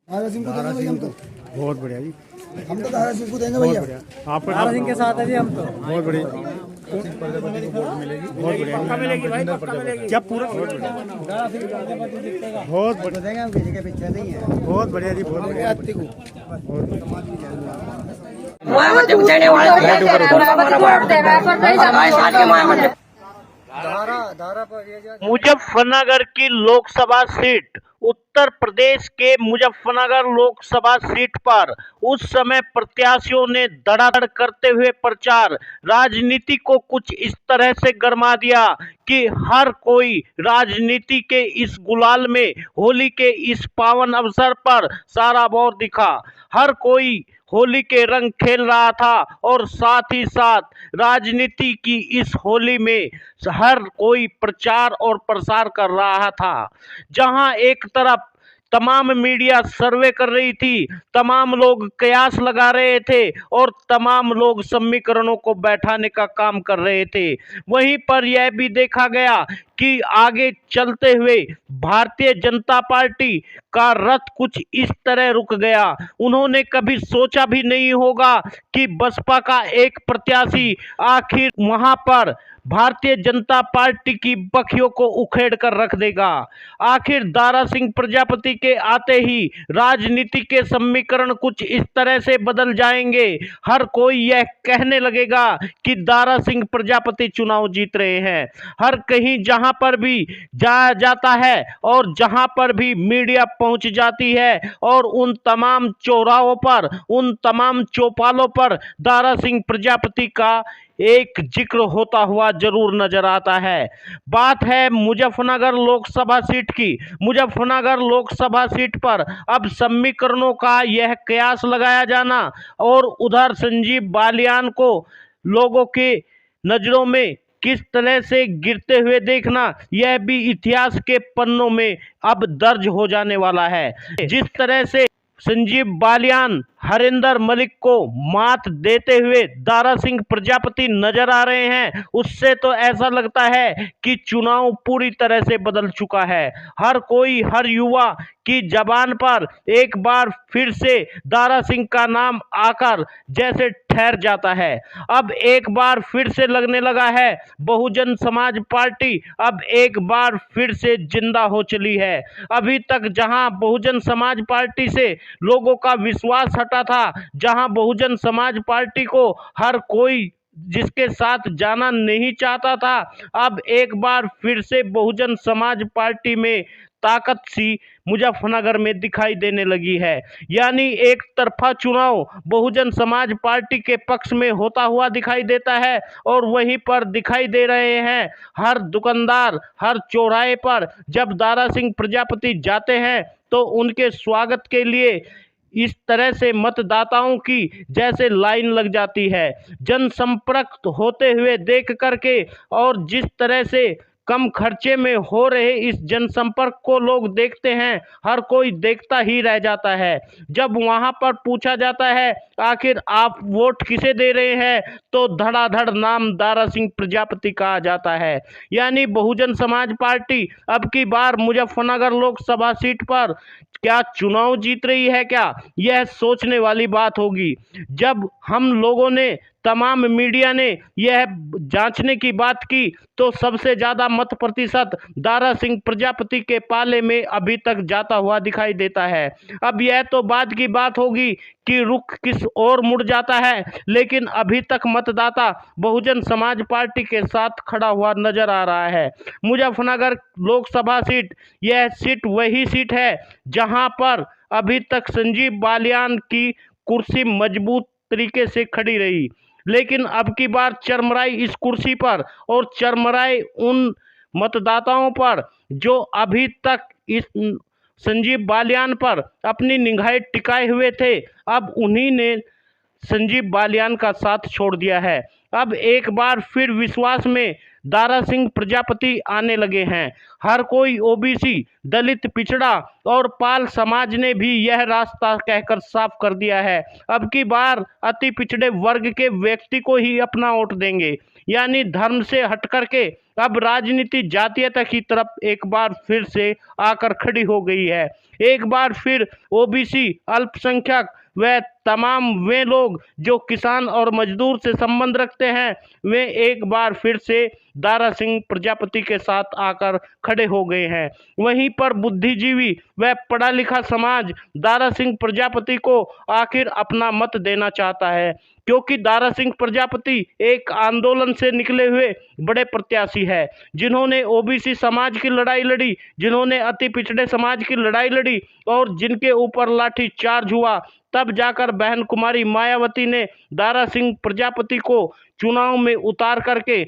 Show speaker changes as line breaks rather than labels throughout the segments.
धारा सिंह को देंगे भाई हम तो।
बहुत बढ़िया जी,
हम तो धारा सिंह को देंगे भैया।
आपका
धारा सिंह के साथ है जी हम तो।
बहुत बढ़िया, बहुत बढ़िया
मिलेगी भाई, पक्का मिलेगी।
क्या पूरा बहुत बढ़िया,
धारा सिंह प्रजापति जीतेगा।
बहुत बढ़िया,
देंगे हम, किसी के पीछे नहीं है।
बहुत बढ़िया जी, बहुत बढ़िया।
मुजफ्फरनगर की लोकसभा सीट, उत्तर प्रदेश के मुजफ्फरनगर लोकसभा सीट पर उस समय प्रत्याशियों ने धड़ाधड़ करते हुए प्रचार, राजनीति को कुछ इस तरह से गरमा दिया कि हर कोई राजनीति के इस गुलाल में, होली के इस पावन अवसर पर साराबौर दिखा। हर कोई होली के रंग खेल रहा था और साथ ही साथ राजनीति की इस होली में हर कोई प्रचार और प्रसार कर रहा था। जहां एक तरफ तमाम मीडिया सर्वे कर रही थी, तमाम लोग कयास लगा रहे थे और तमाम लोग समीकरणों को बैठाने का काम कर रहे थे, वहीं पर यह भी देखा गया कि आगे चलते हुए भारतीय जनता पार्टी का रथ कुछ इस तरह रुक गया। उन्होंने कभी सोचा भी नहीं होगा कि बसपा का एक प्रत्याशी आखिर वहां पर भारतीय जनता पार्टी की बखियों को उखेड़ कर रख देगा। आखिर दारा सिंह प्रजापति के आते ही राजनीति के समीकरण कुछ इस तरह से बदल जाएंगे, हर कोई यह कहने लगेगा कि दारा सिंह प्रजापति चुनाव जीत रहे हैं। हर कहीं जहां पर भी जाया जाता है और जहां पर भी मीडिया पहुंच जाती है और उन तमाम चौराहों पर, उन तमाम चौपालों पर दारा सिंह प्रजापति का एक जिक्र होता हुआ जरूर नजर आता है। बात है मुजफ्फरनगर लोकसभा सीट की। मुजफ्फरनगर लोकसभा सीट पर अब समीकरणों का यह कयास लगाया जाना और उधर संजीव बालियान को लोगों के नजरों में किस तरह से गिरते हुए देखना, यह भी इतिहास के पन्नों में अब दर्ज हो जाने वाला है। जिस तरह से संजीव बालियान हरिंदर मलिक को मात देते हुए दारा सिंह प्रजापति नजर आ रहे हैं, उससे तो ऐसा लगता है कि चुनाव पूरी तरह से बदल चुका है। हर कोई, हर युवा की जबान पर एक बार फिर से दारा सिंह का नाम आकर जैसे ठहर जाता है। अब एक बार फिर से लगने लगा है बहुजन समाज पार्टी अब एक बार फिर से जिंदा हो चली है। अभी तक जहां बहुजन समाज पार्टी से लोगों का विश्वास हटा था, जहां बहुजन समाज पार्टी को हर कोई जिसके साथ जाना नहीं चाहता था, अब एक बार फिर से बहुजन समाज पार्टी में ताकत सी मुजफ्फरनगर में दिखाई देने लगी है। यानी एक तरफा चुनाव बहुजन समाज पार्टी के पक्ष में होता हुआ दिखाई देता है और वहीं पर दिखाई दे रहे हैं हर दुकानदार, हर चौराहे पर जब दारा सिंह प्रजापति जाते हैं तो उनके स्वागत के लिए इस तरह से मतदाताओं की जैसे लाइन लग जाती है। जनसंपर्क होते हुए देख करके और जिस तरह से कम खर्चे में हो रहे इस जनसंपर्क को लोग देखते हैं, हर कोई देखता ही रह जाता है। जब वहां पर पूछा जाता है आखिर आप वोट किसे दे रहे हैं, तो धड़ाधड़ नाम दारा सिंह प्रजापति का आ जाता है। यानी बहुजन समाज पार्टी अब की बार मुजफ्फरनगर लोकसभा सीट पर क्या चुनाव जीत रही है क्या, यह सोचने वाली बात होगी। जब हम लोगों ने, तमाम मीडिया ने यह जांचने की बात की तो सबसे ज्यादा मत प्रतिशत दारा सिंह प्रजापति के पाले में अभी तक जाता हुआ दिखाई देता है। अब यह तो बाद की बात होगी कि रुख किस ओर मुड़ जाता है, लेकिन अभी तक मतदाता बहुजन समाज पार्टी के साथ खड़ा हुआ नजर आ रहा है। मुजफ्फरनगर लोकसभा सीट, यह सीट वही सीट है जहां पर अभी तक संजीव बालियान की कुर्सी मजबूत तरीके से खड़ी रही, लेकिन अब की बार चरमराई इस कुर्सी पर और चरमराई उन मतदाताओं पर जो अभी तक इस संजीव बालियान पर अपनी निगाहें टिकाए हुए थे, अब उन्हीं ने संजीव बालियान का साथ छोड़ दिया है। अब एक बार फिर विश्वास में दारा सिंह प्रजापति आने लगे हैं। हर कोई ओबीसी, दलित, पिछड़ा और पाल समाज ने भी यह रास्ता कहकर साफ कर दिया है, अब की बार अति पिछड़े वर्ग के व्यक्ति को ही अपना वोट देंगे। यानी धर्म से हट करके अब राजनीति जातीयता की तरफ एक बार फिर से आकर खड़ी हो गई है। एक बार फिर ओबीसी, अल्पसंख्यक व तमाम वे लोग जो किसान और मजदूर से संबंध रखते हैं, वे एक बार फिर से दारा सिंह प्रजापति के साथ आकर खड़े हो गए हैं। वहीं पर बुद्धिजीवी व पढ़ा लिखा समाज दारा सिंह प्रजापति को आखिर अपना मत देना चाहता है, क्योंकि दारा सिंह प्रजापति एक आंदोलन से निकले हुए बड़े प्रत्याशी है, जिन्होंने ओबीसी समाज की लड़ाई लड़ी, जिन्होंने अति पिछड़े समाज की लड़ाई लड़ी और जिनके ऊपर लाठी चार्ज हुआ। तब जाकर बहन कुमारी मायावती ने दारा सिंह प्रजापति को चुनाव में उतार करके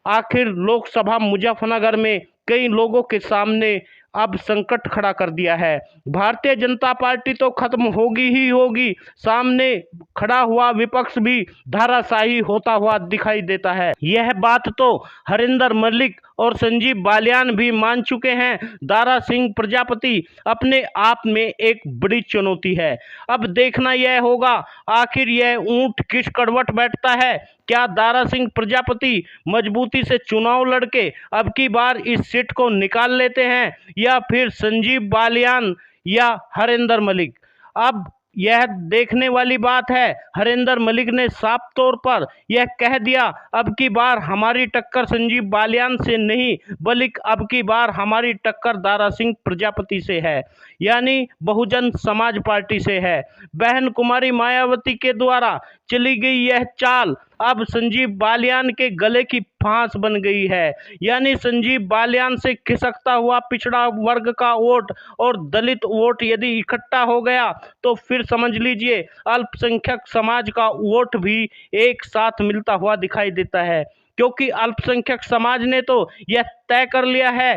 आखिर लोकसभा मुजफ्फरनगर में कई लोगों के सामने अब संकट खड़ा कर दिया है। भारतीय जनता पार्टी तो खत्म होगी ही होगी, सामने खड़ा हुआ विपक्ष भी धाराशाही होता हुआ दिखाई देता है। यह बात तो हरिंदर मलिक और संजीव बालियान भी मान चुके हैं। दारा सिंह प्रजापति अपने आप में एक बड़ी चुनौती है। अब देखना यह होगा आखिर यह ऊंट किस करवट बैठता है। क्या दारा सिंह प्रजापति मजबूती से चुनाव लड़के अब की बार इस सीट को निकाल लेते हैं, या फिर संजीव बालियान या हरिंदर मलिक। अब यह देखने वाली बात है। हरिंदर मलिक ने साफ तौर पर यह कह दिया, अब की बार हमारी टक्कर संजीव बालियान से नहीं, बल्कि अब की बार हमारी टक्कर दारा सिंह प्रजापति से है, यानी बहुजन समाज पार्टी से है। बहन कुमारी मायावती के द्वारा चली गई यह चाल अब संजीव बालियान के गले की फांस बन गई है, यानी संजीव बालियान से खिसकता हुआ पिछड़ा वर्ग का वोट और दलित वोट यदि इकट्ठा हो गया तो फिर समझ लीजिए अल्पसंख्यक समाज का वोट भी एक साथ मिलता हुआ दिखाई देता है, क्योंकि अल्पसंख्यक समाज ने तो यह तय कर लिया है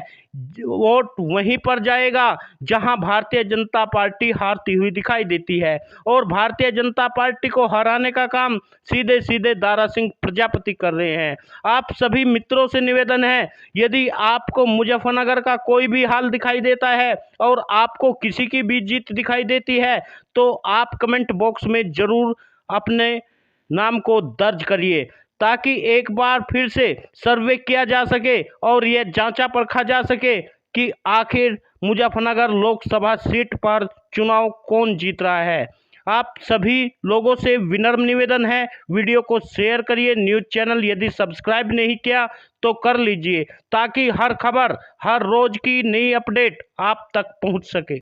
वोट वहीं पर जाएगा जहां भारतीय जनता पार्टी हारती हुई दिखाई देती है, और भारतीय जनता पार्टी को हराने का काम सीधे सीधे दारा सिंह प्रजापति कर रहे हैं। आप सभी मित्रों से निवेदन है, यदि आपको मुजफ्फरनगर का कोई भी हाल दिखाई देता है और आपको किसी की भी जीत दिखाई देती है, तो आप कमेंट बॉक्स में जरूर अपने नाम को दर्ज करिए, ताकि एक बार फिर से सर्वे किया जा सके और यह जांचा परखा जा सके कि आखिर मुजफ्फरनगर लोकसभा सीट पर चुनाव कौन जीत रहा है। आप सभी लोगों से विनम्र निवेदन है, वीडियो को शेयर करिए। न्यूज़ चैनल यदि सब्सक्राइब नहीं किया तो कर लीजिए, ताकि हर खबर, हर रोज की नई अपडेट आप तक पहुंच सके।